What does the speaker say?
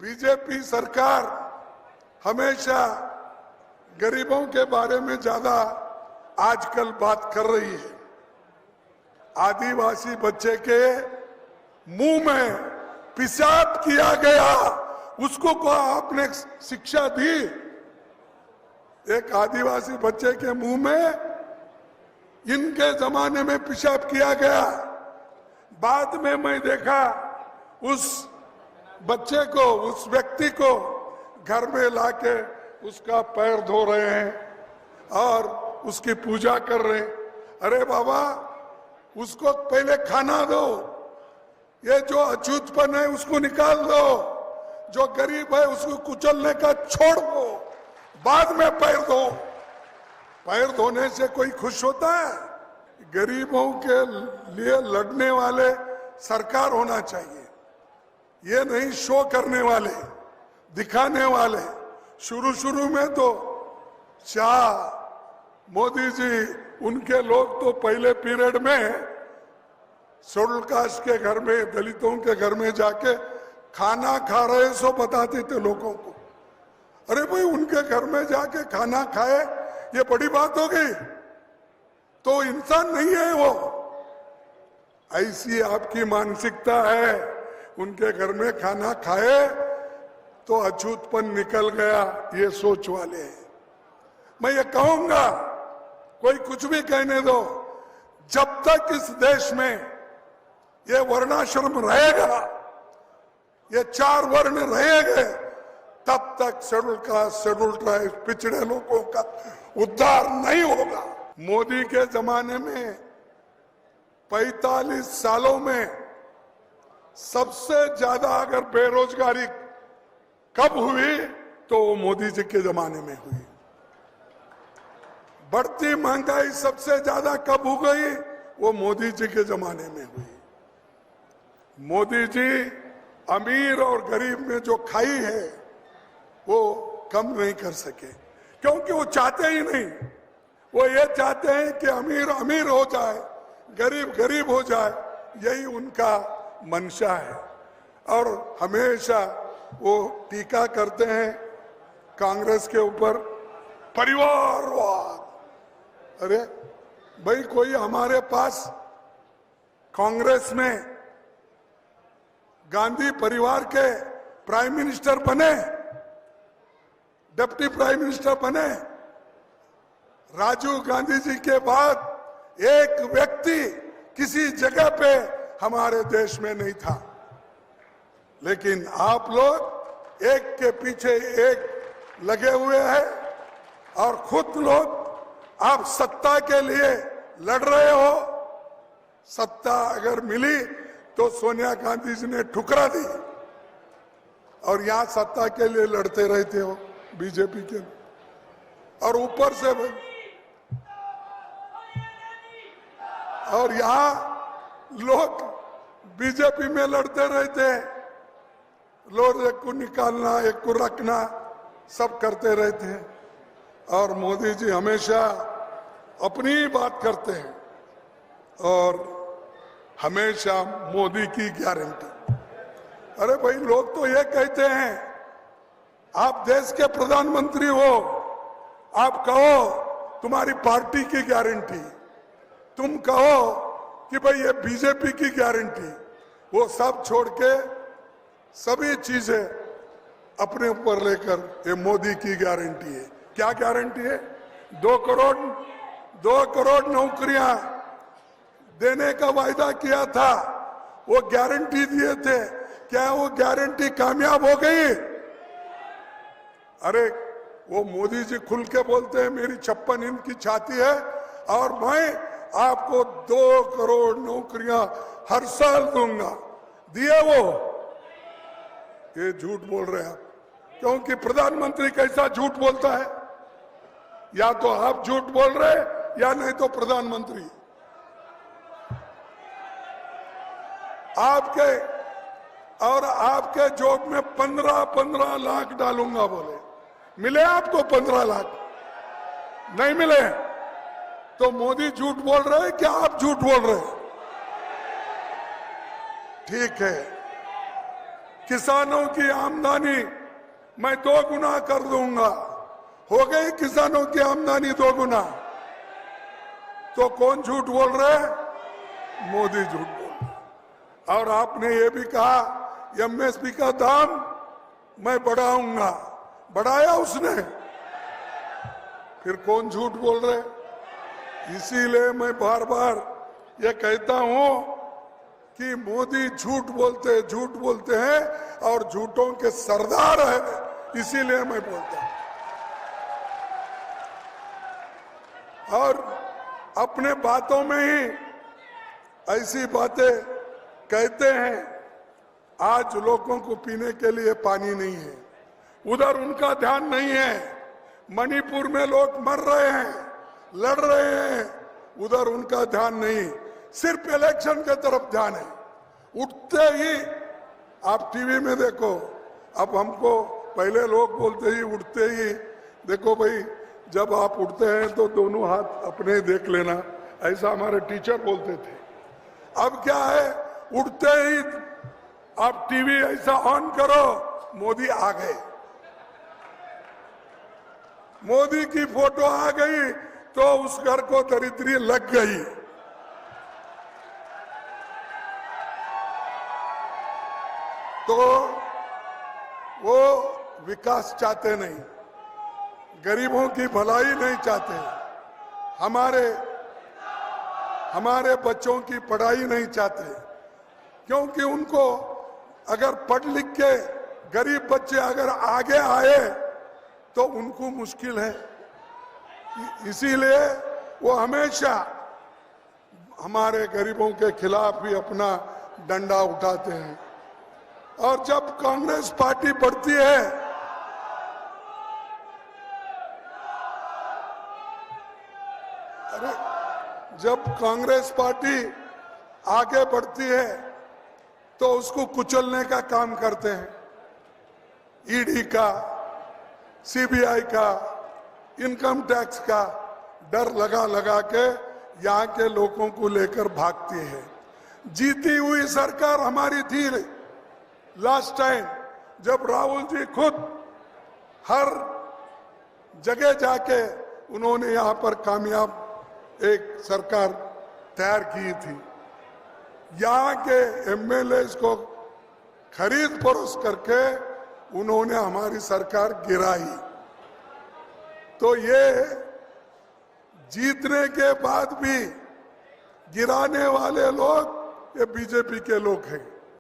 BJP सरकार हमेशा गरीबों के बारे में ज्यादा आजकल बात कर रही है। आदिवासी बच्चे के मुंह में पेशाब किया गया, उसको को आपने शिक्षा दी? एक आदिवासी बच्चे के मुंह में इनके जमाने में पेशाब किया गया। बाद में मैं देखा उस बच्चे को, उस व्यक्ति को घर में लाके उसका पैर धो रहे हैं और उसकी पूजा कर रहे हैं। अरे बाबा, उसको पहले खाना दो, ये जो अछूतपन है उसको निकाल दो, जो गरीब है उसको कुचलने का छोड़ दो, बाद में पैर धो। पैर धोने से कोई खुश होता है? गरीबों के लिए लड़ने वाले सरकार होना चाहिए, ये नहीं शो करने वाले, दिखाने वाले। शुरू में तो शाह, मोदी जी, उनके लोग तो पहले पीरियड में शेड्यूल कास्ट के घर में, दलितों के घर में जाके खाना खा रहे सो बताते थे लोगों को। अरे भाई, उनके घर में जाके खाना खाए ये बड़ी बात हो गई? तो इंसान नहीं है वो। ऐसी आपकी मानसिकता है, उनके घर में खाना खाए तो अछूतपन निकल गया, ये सोच वाले हैं। मैं ये कहूंगा, कोई कुछ भी कहने दो, जब तक इस देश में ये वर्णाश्रम रहेगा, ये 4 वर्ण रहेंगे, तब तक शेड्यूल कास्ट, शेड्यूल ट्राइब, पिछड़े लोगों का उद्धार नहीं होगा। मोदी के जमाने में 45 सालों में सबसे ज्यादा अगर बेरोजगारी कब हुई तो वो मोदी जी के जमाने में हुई। बढ़ती महंगाई सबसे ज्यादा कब हो गई? वो मोदी जी के जमाने में हुई। मोदी जी अमीर और गरीब में जो खाई है वो कम नहीं कर सके, क्योंकि वो चाहते ही नहीं। वो ये चाहते हैं कि अमीर अमीर हो जाए, गरीब गरीब हो जाए, यही उनका मंशा है। और हमेशा वो टीका करते हैं कांग्रेस के ऊपर, परिवारवाद। अरे भाई, कोई हमारे पास कांग्रेस में गांधी परिवार के प्राइम मिनिस्टर बने, डिप्टी प्राइम मिनिस्टर बने। राजीव गांधी जी के बाद एक व्यक्ति किसी जगह पे हमारे देश में नहीं था। लेकिन आप लोग एक के पीछे एक लगे हुए हैं और खुद लोग आप सत्ता के लिए लड़ रहे हो। सत्ता अगर मिली तो सोनिया गांधी जी ने ठुकरा दी, और यहां सत्ता के लिए लड़ते रहते हो बीजेपी के। और ऊपर से और यहां लोग बीजेपी में लड़ते रहते हैं, लोग एक को निकालना, एक को रखना, सब करते रहते हैं। और मोदी जी हमेशा अपनी बात करते हैं और हमेशा मोदी की गारंटी। अरे भाई, लोग तो ये कहते हैं आप देश के प्रधानमंत्री हो, आप कहो तुम्हारी पार्टी की गारंटी, तुम कहो कि भाई ये बीजेपी की गारंटी। वो सब छोड़ के सभी चीजें अपने ऊपर लेकर ये मोदी की गारंटी है। क्या गारंटी है? 2 करोड़ नौकरियां देने का वायदा किया था, वो गारंटी दिए थे। क्या वो गारंटी कामयाब हो गई? अरे वो मोदी जी खुल के बोलते हैं मेरी 56 इंच की छाती है और मैं आपको 2 करोड़ नौकरियां हर साल दूंगा। दिए वो? ये झूठ बोल रहे हैं आप, क्योंकि प्रधानमंत्री कैसा झूठ बोलता है? या तो आप झूठ बोल रहे या नहीं तो प्रधानमंत्री। आपके जॉब में 15 लाख डालूंगा बोले, मिले आपको 15 लाख? नहीं मिले तो मोदी झूठ बोल रहे हैं क्या आप झूठ बोल रहे हैं? ठीक है, किसानों की आमदनी मैं 2 गुना कर दूंगा। हो गई किसानों की आमदनी 2 गुना। तो कौन झूठ बोल रहे? मोदी झूठ बोल रहे। और आपने ये भी कहा एमएसपी का दाम मैं बढ़ाऊंगा, बढ़ाया उसने। फिर कौन झूठ बोल रहे? इसीलिए मैं बार बार ये कहता हूं कि मोदी झूठ बोलते हैं और झूठों के सरदार है, इसीलिए मैं बोलता हूं। और अपने बातों में ही ऐसी बातें कहते हैं। आज लोगों को पीने के लिए पानी नहीं है, उधर उनका ध्यान नहीं है। मणिपुर में लोग मर रहे हैं, लड़ रहे हैं, उधर उनका ध्यान नहीं, सिर्फ इलेक्शन के तरफ ध्यान है। उठते ही आप टीवी में देखो, अब हमको पहले लोग बोलते ही उठते ही देखो भाई, जब आप उठते हैं तो दोनों हाथ अपने देख लेना, ऐसा हमारे टीचर बोलते थे। अब क्या है, उठते ही आप टीवी ऐसा ऑन करो, मोदी आ गए, मोदी की फोटो आ गई तो उस घर को दरिद्री लग गई। तो वो विकास चाहते नहीं, गरीबों की भलाई नहीं चाहते, हमारे बच्चों की पढ़ाई नहीं चाहते। क्योंकि उनको अगर पढ़ लिख के गरीब बच्चे अगर आगे आए तो उनको मुश्किल है। इसीलिए वो हमेशा हमारे गरीबों के खिलाफ भी अपना डंडा उठाते हैं। और जब कांग्रेस पार्टी बढ़ती है, अरे जब कांग्रेस पार्टी आगे बढ़ती है तो उसको कुचलने का काम करते हैं। ईडी का, सीबीआई का, इनकम टैक्स का डर लगा लगा के यहाँ के लोगों को लेकर भागती है। जीती हुई सरकार हमारी थी लास्ट टाइम, जब राहुल जी खुद हर जगह जाके उन्होंने यहाँ पर कामयाब एक सरकार तैयार की थी। यहाँ के एमएलएस को खरीद फरोख्त करके उन्होंने हमारी सरकार गिराई। तो ये जीतने के बाद भी गिराने वाले लोग ये बीजेपी के लोग हैं।